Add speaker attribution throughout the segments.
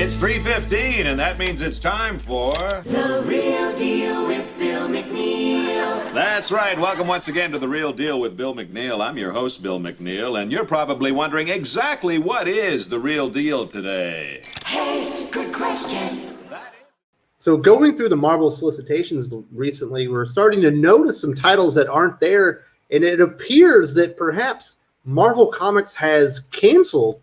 Speaker 1: It's 3:15, and that means it's time for
Speaker 2: The Real Deal with Bill McNeil.
Speaker 1: That's right. Welcome once again to The Real Deal with Bill McNeil. I'm your host, Bill McNeil, and you're probably wondering exactly what is the real deal today.
Speaker 2: Hey, good question.
Speaker 3: So going through the Marvel solicitations recently, we're starting to notice some titles that aren't there, and it appears that perhaps Marvel Comics has canceled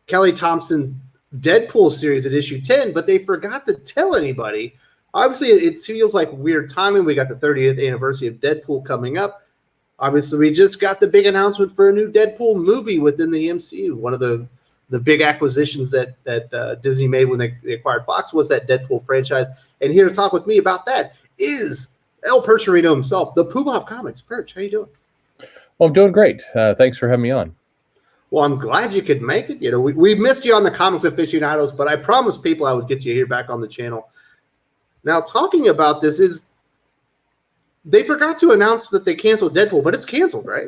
Speaker 3: Kelly Thompson's Deadpool series at issue 10, but they forgot to tell anybody. Obviously, it feels like weird timing. We got the 30th anniversary of Deadpool coming up. Obviously, we just got the big announcement for a new Deadpool movie within the MCU. One of the big acquisitions that Disney made when they acquired Fox was that Deadpool franchise. And here to talk with me about that is El Percherino himself, the Poobah of Comics. Perch, how you doing?
Speaker 4: Well, I'm doing great. Thanks for having me on.
Speaker 3: Well, I'm glad you could make it. You know, we missed you on the Comics Aficionados, but I promised people I would get you here back on the channel. Now, talking about this is they forgot to announce that they canceled Deadpool, but it's canceled, right?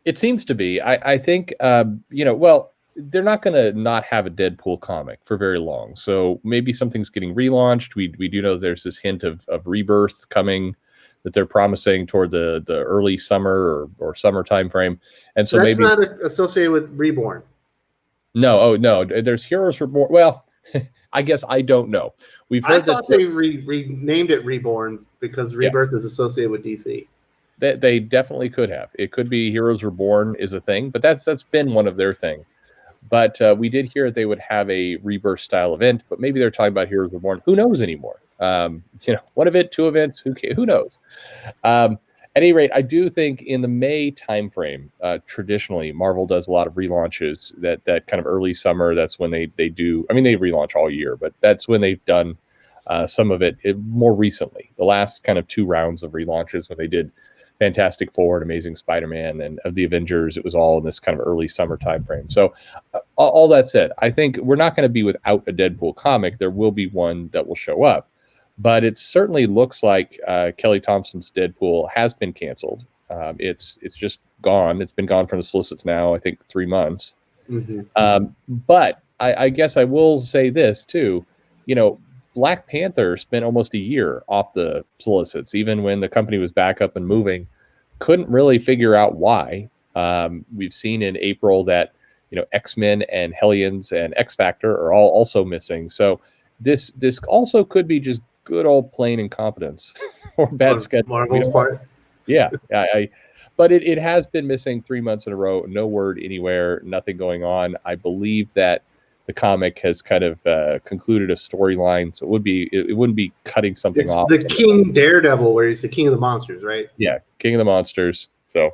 Speaker 4: It seems to be. I think, well, they're not going to not have a Deadpool comic for very long. So maybe something's getting relaunched. We do know there's this hint of rebirth coming that they're promising toward the early summer or summer time frame. And so
Speaker 3: that's
Speaker 4: maybe
Speaker 3: not associated with Reborn.
Speaker 4: No, oh no, there's Heroes Reborn. Well, I guess I don't know. We've heard
Speaker 3: I thought they renamed it Reborn because Rebirth is associated with DC.
Speaker 4: They definitely could have. It could be Heroes Reborn is a thing, but that's been one of their thing. But we did hear they would have a Rebirth style event, but maybe they're talking about Heroes Reborn. Who knows anymore? One event, two events, who knows? At any rate, I do think in the May timeframe, traditionally Marvel does a lot of relaunches. That kind of early summer, that's when they do. I mean, they relaunch all year, but that's when they've done some of it more recently. The last kind of two rounds of relaunches when they did Fantastic Four and Amazing Spider-Man and of the Avengers, it was all in this kind of early summer timeframe. So all that said, I think we're not going to be without a Deadpool comic. There will be one that will show up. But it certainly looks like Kelly Thompson's Deadpool has been canceled. It's just gone. It's been gone from the solicits now, I think, 3 months. Mm-hmm. But I guess I will say this, too. Black Panther spent almost a year off the solicits, even when the company was back up and moving. Couldn't really figure out why. We've seen in April that X-Men and Hellions and X-Factor are all also missing. So this also could be just good old plain incompetence or bad schedule.
Speaker 3: Marvel's part.
Speaker 4: Yeah. But it has been missing 3 months in a row. No word anywhere, nothing going on. I believe that the comic has kind of concluded a storyline. So it wouldn't be cutting something off.
Speaker 3: It's the King Daredevil, where he's the king of the monsters, right?
Speaker 4: Yeah. King of the monsters. So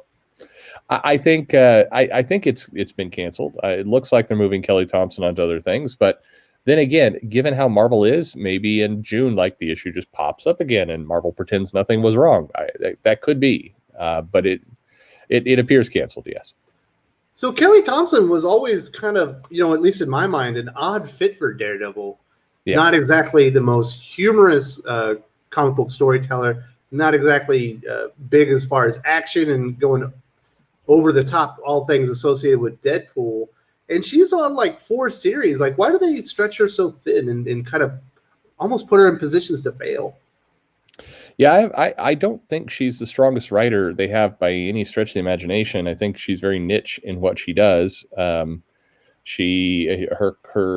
Speaker 4: I think it's been canceled. It looks like they're moving Kelly Thompson onto other things, but then again, given how Marvel is, maybe in June, like the issue just pops up again and Marvel pretends nothing was wrong. That could be, but it appears canceled, yes.
Speaker 3: So Kelly Thompson was always kind of, at least in my mind, an odd fit for Daredevil. Yeah. Not exactly the most humorous comic book storyteller, not exactly big as far as action and going over the top, all things associated with Deadpool. And she's on like 4 series. Like, why do they stretch her so thin and kind of almost put her in positions to fail?
Speaker 4: Yeah, I don't think she's the strongest writer they have by any stretch of the imagination. I think she's very niche in what she does. Her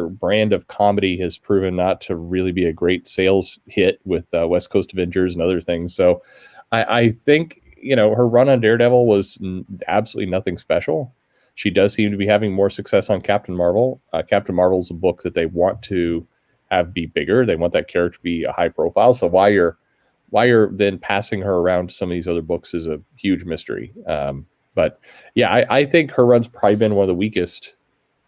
Speaker 4: brand of comedy has proven not to really be a great sales hit with West Coast Avengers and other things. So I think, her run on Daredevil was absolutely nothing special. She does seem to be having more success on Captain Marvel. Captain Marvel's a book that they want to have be bigger. They want that character to be a high profile. So why you're then passing her around to some of these other books is a huge mystery. But yeah, I think her run's probably been one of the weakest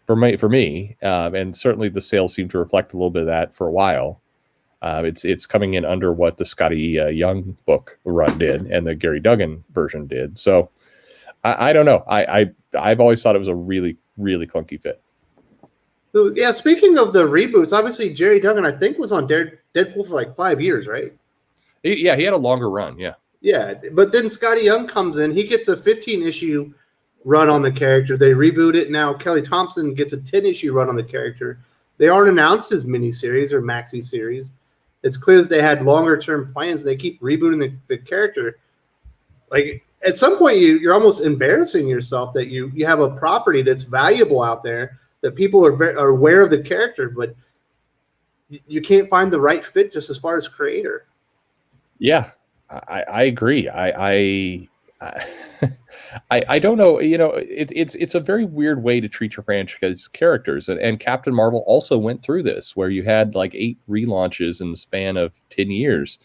Speaker 4: for me. And certainly the sales seem to reflect a little bit of that for a while. It's coming in under what the Scotty Young book run did and the Gary Duggan version did. So I don't know. I've always thought it was a really, really clunky fit.
Speaker 3: So, yeah, speaking of the reboots, obviously Jerry Duggan, I think, was on Deadpool for like 5 years, right?
Speaker 4: He had a longer run, yeah.
Speaker 3: Yeah, but then Scotty Young comes in. He gets a 15-issue run on the character. They reboot it. Now Kelly Thompson gets a 10-issue run on the character. They aren't announced as miniseries or maxi series. It's clear that they had longer term plans. And they keep rebooting the character. Like at some point, you're almost embarrassing yourself that you have a property that's valuable out there that people are aware of the character, but you can't find the right fit just as far as creator.
Speaker 4: Yeah, I agree. I don't know. You know, it's a very weird way to treat your franchise characters, and Captain Marvel also went through this, where you had like 8 relaunches in the span of 10 years.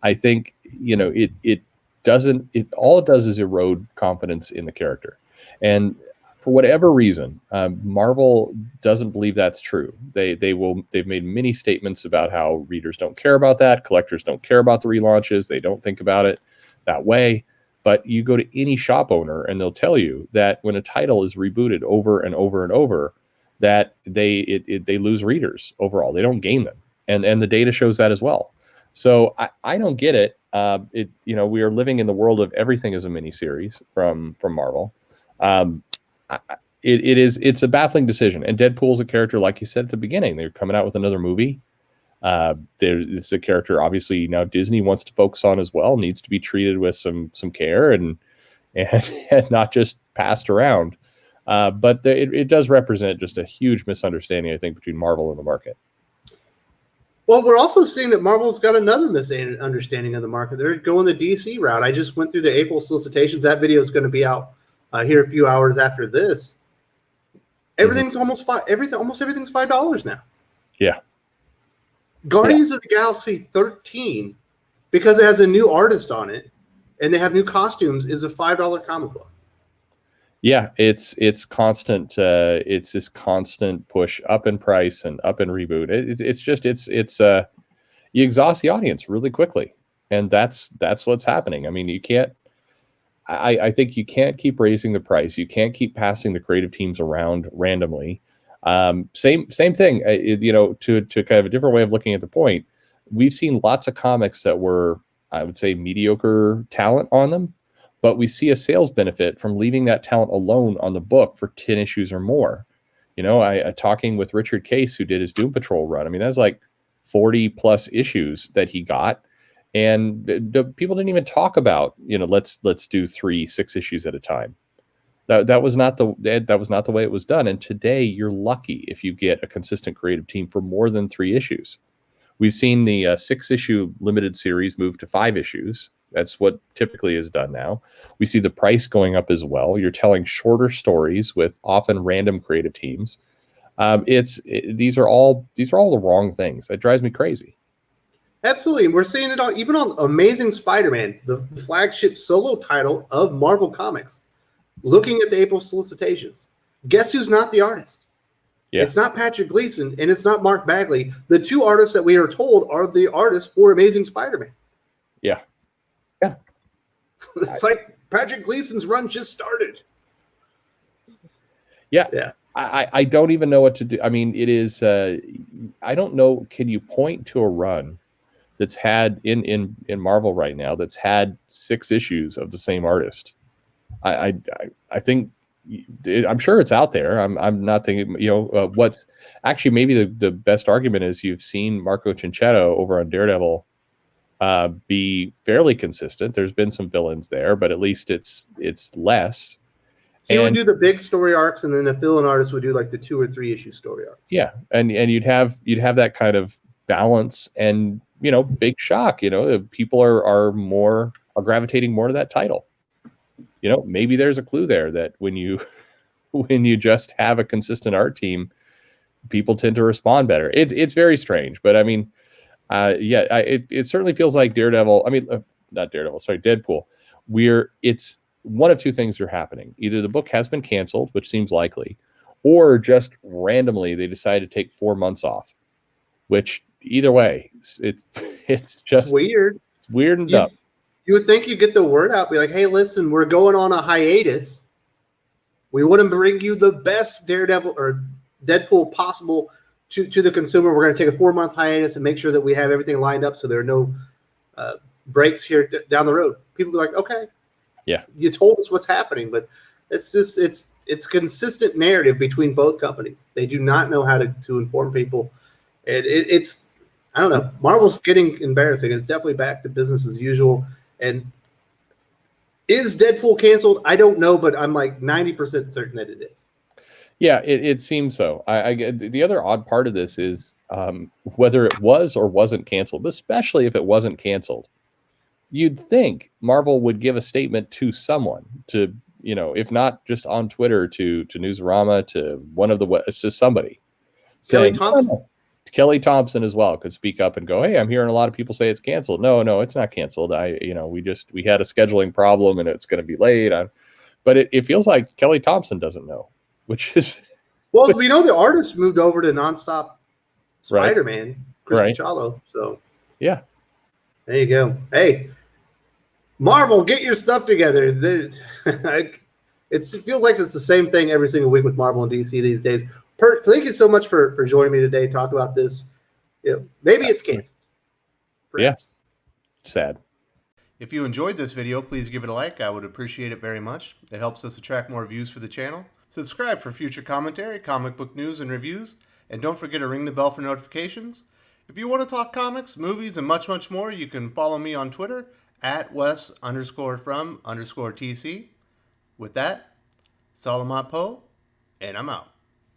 Speaker 4: I think, you know, it doesn't. All it does is erode confidence in the character, and for whatever reason, Marvel doesn't believe that's true. They've made many statements about how readers don't care about that, collectors don't care about the relaunches, they don't think about it that way. But you go to any shop owner and they'll tell you that when a title is rebooted over and over and over, that they lose readers overall. They don't gain them, and the data shows that as well. So I don't get it. You know, we are living in the world of everything as a miniseries from Marvel. It's a baffling decision, and Deadpool's a character, like you said at the beginning, they're coming out with another movie. It's a character obviously now Disney wants to focus on as well, needs to be treated with some care and not just passed around. But it does represent just a huge misunderstanding, I think, between Marvel and the market.
Speaker 3: Well, we're also seeing that Marvel's got another misunderstanding of the market. They're going the DC route. I just went through the April solicitations. That video is going to be out here a few hours after this. Everything's almost everything's $5 now. Yeah. Guardians of the Galaxy 13, because it has a new artist on it and they have new costumes, is a $5 comic book.
Speaker 4: Yeah, it's constant. It's this constant push up in price and up in reboot. It's you exhaust the audience really quickly, and that's what's happening. I mean, you can't. I think you can't keep raising the price. You can't keep passing the creative teams around randomly. Same thing. You know, to kind of a different way of looking at the point, we've seen lots of comics that were, I would say, mediocre talent on them, but we see a sales benefit from leaving that talent alone on the book for 10 issues or more. You know, I talking with Richard Case, who did his Doom Patrol run. I mean, that's like 40 plus issues that he got. And the people didn't even talk about, you know, let's do 6 issues at a time. That was not the way it was done. And today you're lucky if you get a consistent creative team for more than 3 issues. We've seen the 6-issue limited series move to 5 issues. That's what typically is done now. We see the price going up as well. You're telling shorter stories with often random creative teams. These are all the wrong things. That drives me crazy.
Speaker 3: Absolutely. We're seeing it even on Amazing Spider-Man, the flagship solo title of Marvel Comics. Looking at the April solicitations, guess who's not the artist? Yeah. It's not Patrick Gleason and it's not Mark Bagley. The 2 artists that we are told are the artists for Amazing Spider-Man.
Speaker 4: Yeah.
Speaker 3: It's like Patrick Gleason's run just started.
Speaker 4: Yeah. I don't even know what to do. I mean, it is. I don't know. Can you point to a run that's had in Marvel right now that's had 6 issues of the same artist? I think I'm sure it's out there. I'm not thinking. You know, what's actually maybe the best argument is you've seen Marco Cinchetto over on Daredevil be fairly consistent. There's been some villains there, but at least it's less.
Speaker 3: He would do the big story arcs, and then the villain artist would do like the 2 or 3 issue story arcs.
Speaker 4: Yeah, and you'd have that kind of balance, and you know, big shock. You know, people are gravitating more to that title. You know, maybe there's a clue there that when you just have a consistent art team, people tend to respond better. It's very strange, but I mean, it certainly feels like Daredevil. I mean, not Daredevil. Sorry, Deadpool. It's one of 2 things are happening. Either the book has been canceled, which seems likely, or just randomly they decided to take 4 months off. Which either way, it's just
Speaker 3: weird.
Speaker 4: It's weird and dumb.
Speaker 3: You would think you get the word out, be like, hey, listen, we're going on a hiatus. We want to bring you the best Daredevil or Deadpool possible to the consumer. We're going to take a 4-month hiatus and make sure that we have everything lined up so there are no breaks here down the road. People be like, okay,
Speaker 4: yeah,
Speaker 3: you told us what's happening, but it's it's consistent narrative between both companies. They do not know how to inform people. It's I don't know. Marvel's getting embarrassing. It's definitely back to business as usual. And is Deadpool canceled? I don't know, but I'm like 90% certain that it is.
Speaker 4: Yeah, it seems so. The other odd part of this is whether it was or wasn't canceled, especially if it wasn't canceled. You'd think Marvel would give a statement to someone, to, you know, if not just on Twitter, to Newsarama, to one of the, it's just somebody.
Speaker 3: Kelly Thompson.
Speaker 4: Oh, Kelly Thompson as well could speak up and go, hey, I'm hearing a lot of people say it's canceled. No, it's not canceled. We had a scheduling problem and it's going to be late. But it feels like Kelly Thompson doesn't know, which is.
Speaker 3: Well, we know the artist moved over to nonstop SpiderMan,
Speaker 4: right.
Speaker 3: Chris
Speaker 4: Right.
Speaker 3: Bachalo. So
Speaker 4: yeah,
Speaker 3: there you go. Hey, Marvel, get your stuff together. It feels like it's the same thing every single week with Marvel and DC these days. Perch, thank you so much for joining me today. Talk about this. Maybe it's canceled. Perhaps.
Speaker 4: Yeah. Sad.
Speaker 5: If you enjoyed this video, please give it a like. I would appreciate it very much. It helps us attract more views for the channel. Subscribe for future commentary, comic book news, and reviews. And don't forget to ring the bell for notifications. If you want to talk comics, movies, and much, much more, you can follow me on Twitter at Wes_from_TC. With that, Salamat Po, and I'm out.